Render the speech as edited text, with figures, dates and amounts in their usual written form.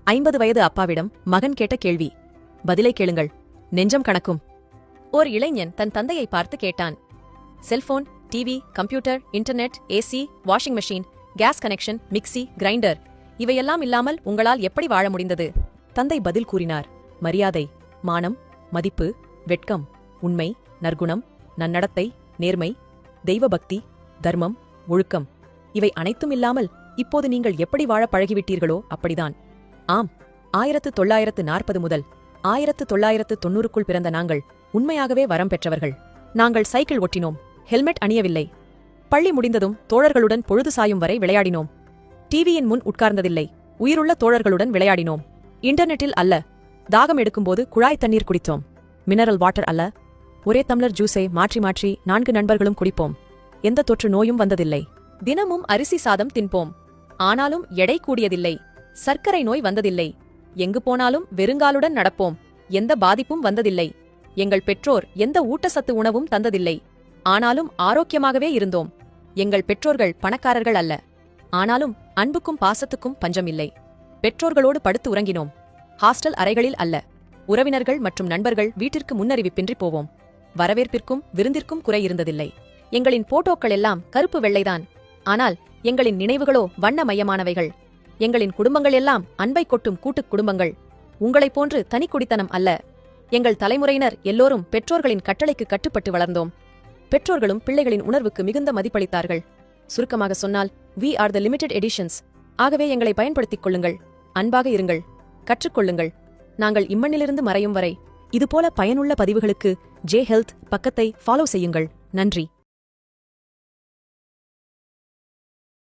50 வயது அப்பாவிடம் மகன் கேட்ட கேள்வி. பதிலை கேளுங்கள், நெஞ்சம் கணக்கும். ஓர் இளைஞன் தன் தந்தையை பார்த்து கேட்டான். Cellphone, TV, computer, internet, AC, washing machine, gas connection, mixie, grinder இவையெல்லாம் இல்லாமல் உங்களால் எப்படி வாழ முடிந்தது? தந்தை பதில் கூறினார். மரியாதை, மானம், மதிப்பு, வெட்கம், உண்மை, நற்குணம், நன்னடத்தை, நேர்மை, தெய்வபக்தி, தர்மம், ஒழுக்கம் இவை அனைத்தும் இல்லாமல் இப்போது நீங்கள் எப்படி வாழ பழகிவிட்டீர்களோ அப்படிதான். ஆம், 1940 முதல் 1990க்குள் பிறந்த நாங்கள் உண்மையாகவே வரம் பெற்றவர்கள். நாங்கள் சைக்கிள் ஓட்டினோம், ஹெல்மெட் அணியவில்லை. பள்ளி முடிந்ததும் தோழர்களுடன் பொழுது சாயும் வரை விளையாடினோம். டிவியின் முன் உட்கார்ந்ததில்லை, உயிருள்ள தோழர்களுடன் விளையாடினோம். இன்டர்நெட்டில் அல்ல, தாகம் எடுக்கும்போது குழாய் தண்ணீர் குடித்தோம். மினரல் வாட்டர் அல்ல, ஒரே டம்ளர் ஜூஸை மாற்றி மாற்றி 4 நண்பர்களும் குடிப்போம். எந்த தொற்று நோயும் வந்ததில்லை. தினமும் அரிசி சாதம் தின்போம். ஆனாலும் எடை கூடியதில்லை. சர்க்கரை நோய் வந்ததில்லை. எங்கு போனாலும் வெறுங்காலுடன் நடப்போம். எந்த பாதிப்பும் வந்ததில்லை. எங்கள் பெற்றோர் எந்த ஊட்டச்சத்து உணவும் தந்ததில்லை. ஆனாலும் ஆரோக்கியமாகவே இருந்தோம். எங்கள் பெற்றோர்கள் பணக்காரர்கள் அல்ல. ஆனாலும் அன்புக்கும் பாசத்துக்கும் பஞ்சமில்லை. பெற்றோர்களோடு படுத்து உறங்கினோம். ஹாஸ்டல் அறைகளில் அல்ல. உறவினர்கள் மற்றும் நண்பர்கள் வீட்டிற்கு முன்னறிவிப்பின்றி போவோம். வரவேற்பிற்கும் விருந்திற்கும் குறை இருந்ததில்லை. எங்களின் போட்டோக்கள் எல்லாம் கருப்பு வெள்ளைதான். ஆனால் எங்களின் நினைவுகளோ வண்ணமயமானவைகள். எங்களின் குடும்பங்கள் எல்லாம் அன்பை கொட்டும் கூட்டுக் குடும்பங்கள். உங்களைப் போன்று தனிக்குடித்தனம் அல்ல. எங்கள் தலைமுறையினர் எல்லோரும் பெற்றோர்களின் கட்டளைக்கு கட்டுப்பட்டு வளர்ந்தோம். பெற்றோர்களும் பிள்ளைகளின் உணர்வுக்கு மிகுந்த மதிப்பளித்தார்கள். சுருக்கமாக சொன்னால், we are the limited editions. ஆகவே எங்களை பயன்படுத்திக் கொள்ளுங்கள், அன்பாக இருங்கள், கற்றுக்கொள்ளுங்கள். நாங்கள் இம்மண்ணிலிருந்து மறையும் வரை இதுபோல பயனுள்ள பதிவுகளுக்கு ஜே ஹெல்த் பக்கத்தை ஃபாலோ செய்யுங்கள். நன்றி.